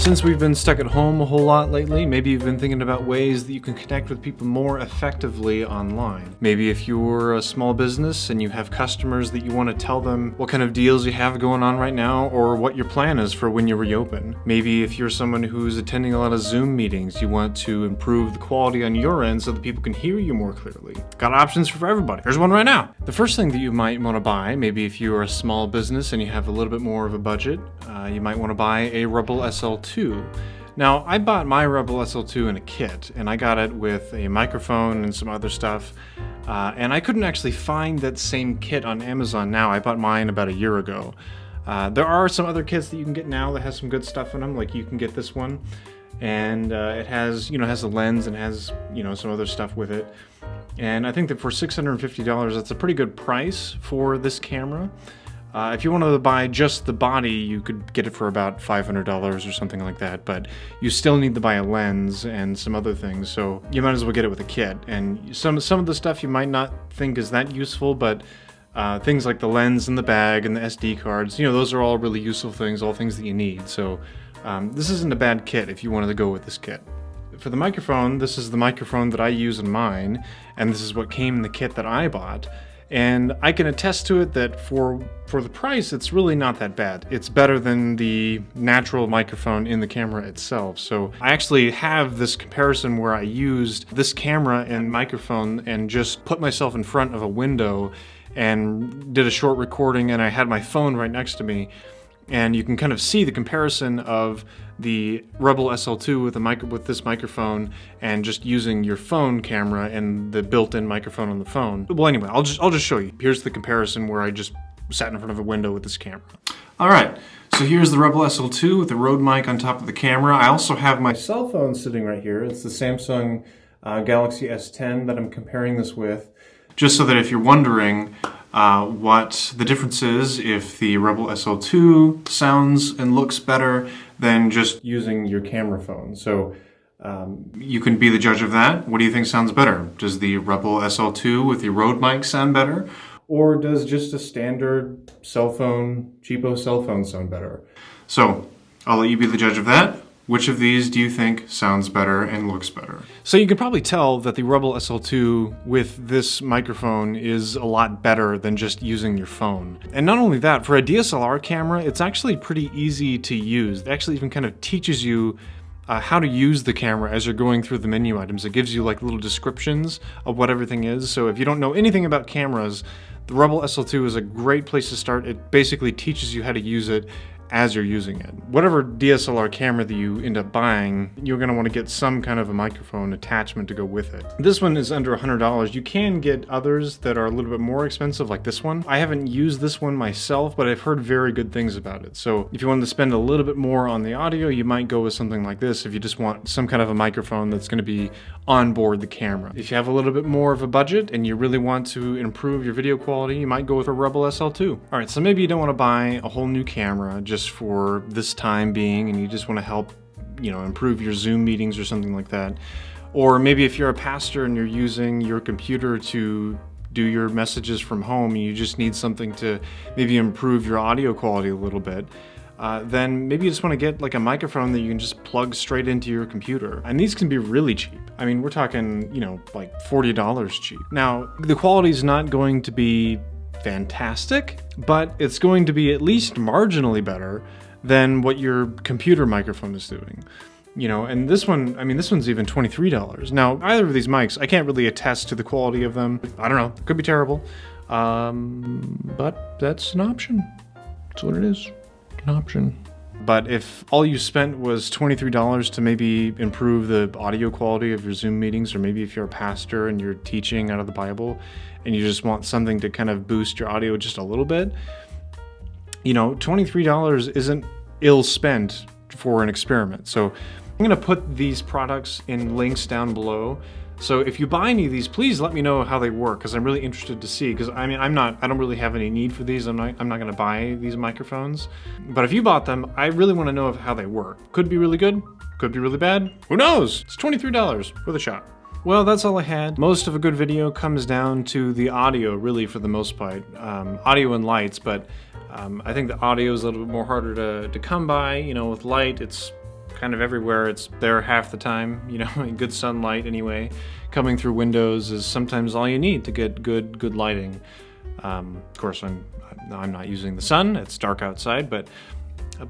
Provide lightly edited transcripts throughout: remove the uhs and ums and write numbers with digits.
Since we've been stuck at home a whole lot lately, maybe you've been thinking about ways that you can connect with people more effectively online. Maybe if you're a small business and you have customers that you want to tell them what kind of deals you have going on right now or what your plan is for when you reopen. Maybe if you're someone who's attending a lot of Zoom meetings, you want to improve the quality on your end so that people can hear you more clearly. Got options for everybody. Here's one right now. The first thing that you might want to buy, maybe if you are a small business and you have a little bit more of a budget, you might want to buy a Rebel SL2. Now, I bought my Rebel SL2 in a kit, and I got it with a microphone and some other stuff, and I couldn't actually find that same kit on Amazon now. I bought mine about a year ago. There are some other kits that you can get now that has some good stuff in them, like you can get this one, and it has, has a lens and has, some other stuff with it. And I think that for $650, that's a pretty good price for this camera. If you wanted to buy just the body, you could get it for about $500 or something like that, but you still need to buy a lens and some other things, so you might as well get it with a kit. And some of the stuff you might not think is that useful, but things like the lens and the bag and the SD cards, those are all really useful things, all things that you need. So this isn't a bad kit if you wanted to go with this kit. For the microphone, this is the microphone that I use in mine, and this is what came in the kit that I bought. And I can attest to it that for the price, it's really not that bad. It's better than the natural microphone in the camera itself. So I actually have this comparison where I used this camera and microphone and just put myself in front of a window and did a short recording, and I had my phone right next to me. And you can kind of see the comparison of the Rebel SL2 with this microphone and just using your phone camera and the built-in microphone on the phone. Well, anyway, I'll just show you. Here's the comparison where I just sat in front of a window with this camera. All right, so here's the Rebel SL2 with the Rode mic on top of the camera. I also have my cell phone sitting right here. It's the Samsung Galaxy S10 that I'm comparing this with, just so that if you're wondering what the difference is, if the Rebel SL2 sounds and looks better than just using your camera phone. So you can be the judge of that. What do you think sounds better? Does the Rebel SL2 with the Rode mic sound better? Or does just a standard cell phone, cheapo cell phone sound better? So I'll let you be the judge of that. Which of these do you think sounds better and looks better? So you can probably tell that the Rebel SL2 with this microphone is a lot better than just using your phone. And not only that, for a DSLR camera, it's actually pretty easy to use. It actually even kind of teaches you how to use the camera as you're going through the menu items. It gives you like little descriptions of what everything is. So if you don't know anything about cameras, the Rebel SL2 is a great place to start. It basically teaches you how to use it as you're using it. Whatever DSLR camera that you end up buying, you're going to want to get some kind of a microphone attachment to go with it. This one is under $100. You can get others that are a little bit more expensive, like this one. I haven't used this one myself, but I've heard very good things about it. So if you wanted to spend a little bit more on the audio, you might go with something like this if you just want some kind of a microphone that's going to be on board the camera. If you have a little bit more of a budget and you really want to improve your video quality, you might go with a Rebel SL2. All right, so maybe you don't want to buy a whole new camera just for this time being, and you just want to help, improve your Zoom meetings or something like that. Or maybe if you're a pastor and you're using your computer to do your messages from home and you just need something to maybe improve your audio quality a little bit, then maybe you just want to get like a microphone that you can just plug straight into your computer. And these can be really cheap. I mean, we're talking, like $40 cheap. Now, the quality is not going to be fantastic, but it's going to be at least marginally better than what your computer microphone is doing. And this one, this one's even $23. Now, either of these mics, I can't really attest to the quality of them. I don't know, could be terrible. But that's an option. That's what it is, an option. But if all you spent was $23 to maybe improve the audio quality of your Zoom meetings, or maybe if you're a pastor and you're teaching out of the Bible and you just want something to kind of boost your audio just a little bit, $23 isn't ill spent for an experiment. So I'm going to put these products in links down below. So if you buy any of these, please let me know how they work, because I'm really interested to see. Because I don't really have any need for these. I'm not going to buy these microphones. But if you bought them, I really want to know how they work. Could be really good, could be really bad. Who knows? It's $23 worth a shot. Well, that's all I had. Most of a good video comes down to the audio, really, for the most part. Audio and lights, but I think the audio is a little bit more harder to come by. With light, it's kind of everywhere. It's there half the time, you know, in good sunlight anyway. Coming through windows is sometimes all you need to get good lighting. Of course, I'm not using the sun. It's dark outside, but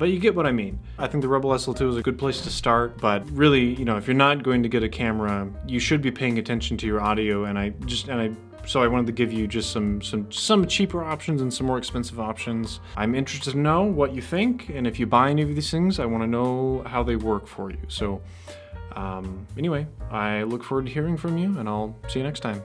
you get what I mean. I think the Rebel SL2 is a good place to start, but really, you know, if you're not going to get a camera, you should be paying attention to your audio. So I wanted to give you just some cheaper options and some more expensive options. I'm interested to know what you think, and if you buy any of these things, I want to know how they work for you. So anyway, I look forward to hearing from you, and I'll see you next time.